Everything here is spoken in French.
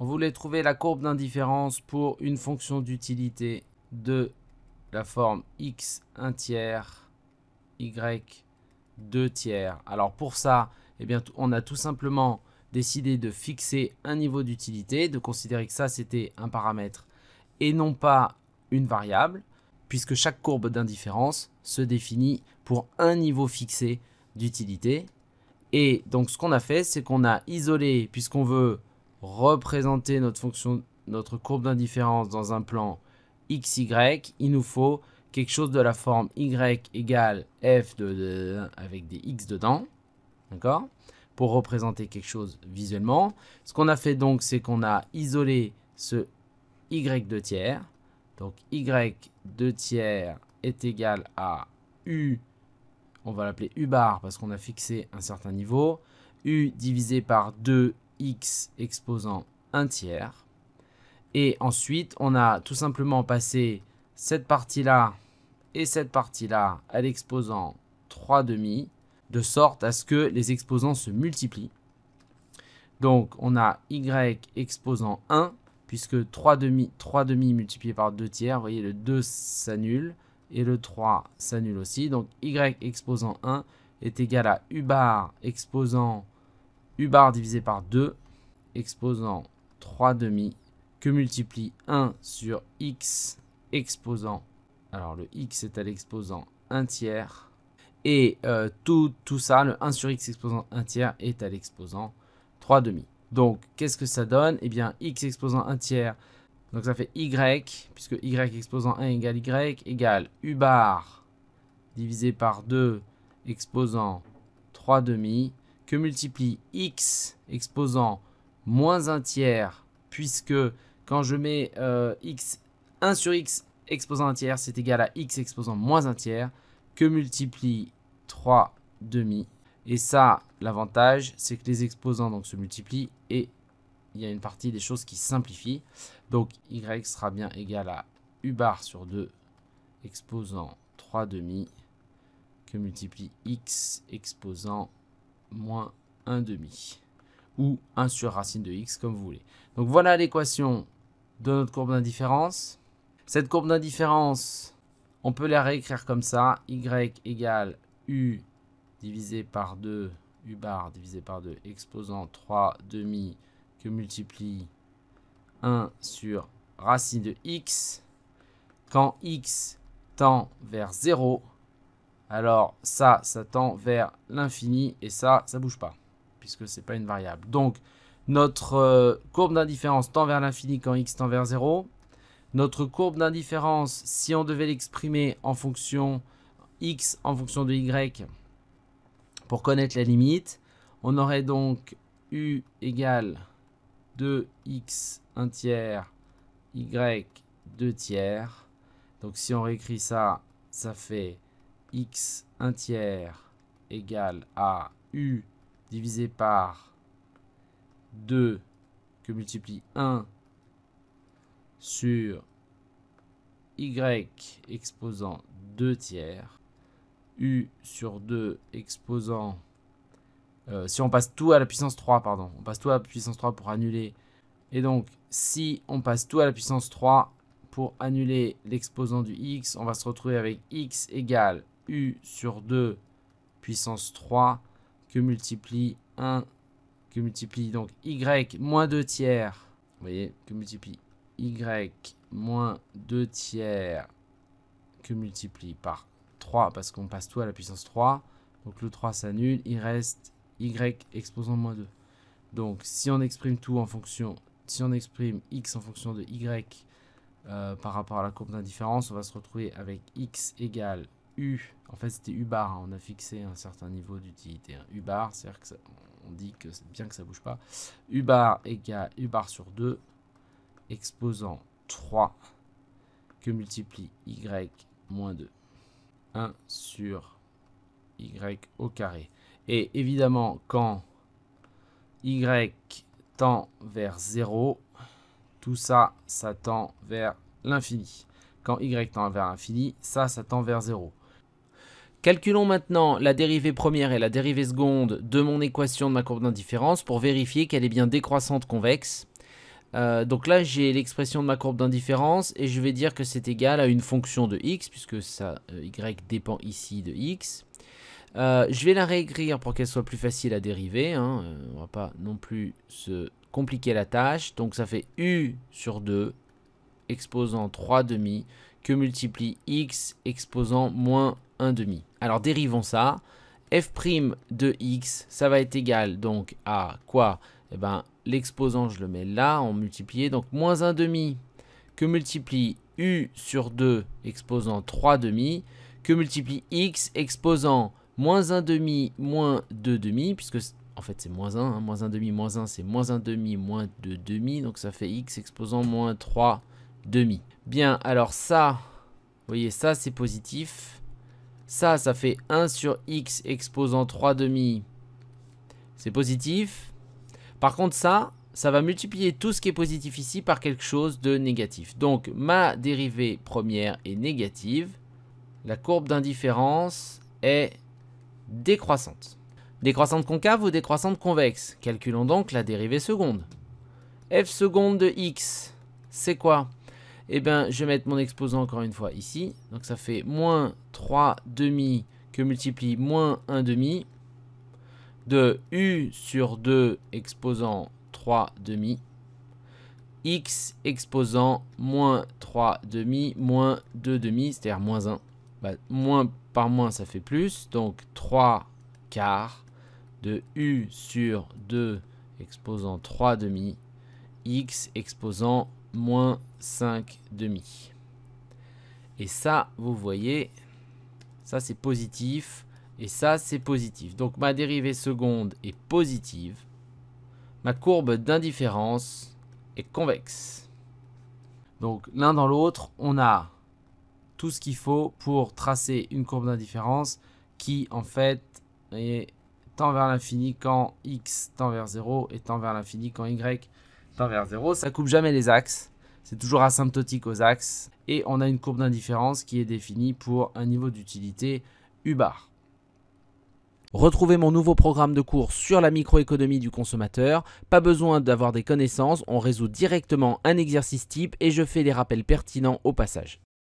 On voulait trouver la courbe d'indifférence pour une fonction d'utilité de la forme x 1 tiers, y 2 tiers. Alors pour ça, eh bien, on a tout simplement décidé de fixer un niveau d'utilité, de considérer que ça c'était un paramètre et non pas une variable, puisque chaque courbe d'indifférence se définit pour un niveau fixé d'utilité. Et donc ce qu'on a fait, c'est qu'on a isolé, puisqu'on veut représenter notre fonction, notre courbe d'indifférence dans un plan xy, il nous faut quelque chose de la forme y égale f avec des x dedans, d'accord, pour représenter quelque chose visuellement. Ce qu'on a fait donc, c'est qu'on a isolé ce y2 tiers. Donc y2 tiers est égal à u, on va l'appeler u bar parce qu'on a fixé un certain niveau, u divisé par 2x exposant 1 tiers. Et ensuite, on a tout simplement passé cette partie-là et cette partie-là à l'exposant 3 demi, de sorte à ce que les exposants se multiplient. Donc, on a y exposant 1, puisque 3 demi multiplié par 2 tiers, vous voyez, le 2 s'annule, et le 3 s'annule aussi. Donc, y exposant 1 est égal à u bar exposant u bar divisé par 2, exposant 3 demi, que multiplie 1 sur x exposant, alors le x est à l'exposant 1 tiers, et tout ça, le 1 sur x exposant 1 tiers est à l'exposant 3 demi. Donc, qu'est-ce que ça donne? Eh bien, x exposant 1 tiers, donc ça fait y, puisque y exposant 1 égale y, égale u bar divisé par 2 exposant 3 demi, que multiplie x exposant moins 1 tiers, puisque quand je mets 1 sur x exposant 1 tiers, c'est égal à x exposant moins 1 tiers, que multiplie 3 demi. Et ça, l'avantage, c'est que les exposants donc, se multiplient et il y a une partie des choses qui simplifient. Donc, y sera bien égal à u bar sur 2 exposant 3 demi, que multiplie x exposant moins 1 demi. Ou 1 sur racine de x, comme vous voulez. Donc, voilà l'équation de notre courbe d'indifférence. Cette courbe d'indifférence, on peut la réécrire comme ça. Y égale u divisé par 2, u bar divisé par 2, exposant 3 demi, que multiplie 1 sur racine de x. Quand x tend vers 0, alors ça tend vers l'infini, et ça bouge pas, puisque ce n'est pas une variable. Donc, notre courbe d'indifférence tend vers l'infini quand x tend vers 0. Notre courbe d'indifférence, si on devait l'exprimer en fonction x, en fonction de y, pour connaître la limite, on aurait donc u égale 2x 1 tiers, y 2 tiers. Donc si on réécrit ça, ça fait x 1 tiers égale à u divisé par 2 que multiplie 1 sur y exposant 2 tiers, u sur 2 exposant, si on passe tout à la puissance 3, pardon, on passe tout à la puissance 3 pour annuler, et donc si on passe tout à la puissance 3 pour annuler l'exposant du x, on va se retrouver avec x égale u sur 2 puissance 3 que multiplie 1, que multiplie donc y moins 2 tiers, vous voyez, que multiplie y moins 2 tiers que multiplie par 3 parce qu'on passe tout à la puissance 3. Donc le 3 s'annule, il reste y exposant moins 2. Donc si on exprime tout en fonction, si on exprime x en fonction de y par rapport à la courbe d'indifférence, on va se retrouver avec x égale u. En fait c'était u bar, hein, on a fixé un certain niveau d'utilité. Hein. U bar, c'est-à-dire que on dit que c'est bien que ça bouge pas. U bar égale u bar sur 2 exposant 3 que multiplie y moins 2. 1 sur y au carré. Et évidemment, quand y tend vers 0, tout ça, ça tend vers l'infini. Quand y tend vers l'infini, ça tend vers 0. Calculons maintenant la dérivée première et la dérivée seconde de mon équation de ma courbe d'indifférence pour vérifier qu'elle est bien décroissante convexe. Donc là, j'ai l'expression de ma courbe d'indifférence et je vais dire que c'est égal à une fonction de x, puisque ça, y dépend ici de x. Je vais la réécrire pour qu'elle soit plus facile à dériver. Hein. On ne va pas non plus se compliquer la tâche. Donc ça fait u sur 2 exposant 3 demi que multiplie x exposant moins 1 demi. Alors dérivons ça. F' de x, ça va être égal donc à quoi? Eh ben, l'exposant, je le mets là, en multiplié. Donc, moins 1 demi que multiplie u sur 2 exposant 3 demi que multiplie x exposant moins 1 demi moins 2 demi, puisque en fait c'est moins 1, hein, moins 1 demi moins 1 c'est moins 1 demi moins 2 demi, donc ça fait x exposant moins 3 demi. Bien, alors ça, vous voyez, ça c'est positif. Ça fait 1 sur x exposant 3 demi, c'est positif. Par contre, ça va multiplier tout ce qui est positif ici par quelque chose de négatif. Donc, ma dérivée première est négative. La courbe d'indifférence est décroissante. Décroissante concave ou décroissante convexe? Calculons donc la dérivée seconde. F seconde de x, c'est quoi? Eh bien, je vais mettre mon exposant encore une fois ici. Donc, ça fait moins 3 demi que multiplie moins 1 demi de u sur 2 exposant 3 demi, x exposant moins 3 demi moins 2 demi, c'est-à-dire moins 1. Bah, moins par moins, ça fait plus. Donc, 3 quarts de u sur 2 exposant 3 demi, x exposant moins 5 demi. Et ça, vous voyez, ça c'est positif. Et ça, c'est positif. Donc, ma dérivée seconde est positive. Ma courbe d'indifférence est convexe. Donc, l'un dans l'autre, on a tout ce qu'il faut pour tracer une courbe d'indifférence qui, en fait, tend vers l'infini quand x tend vers 0 et tend vers l'infini quand y tend vers 0. Ça ne coupe jamais les axes. C'est toujours asymptotique aux axes. Et on a une courbe d'indifférence qui est définie pour un niveau d'utilité U bar. Retrouvez mon nouveau programme de cours sur la microéconomie du consommateur. Pas besoin d'avoir des connaissances, on résout directement un exercice type et je fais les rappels pertinents au passage.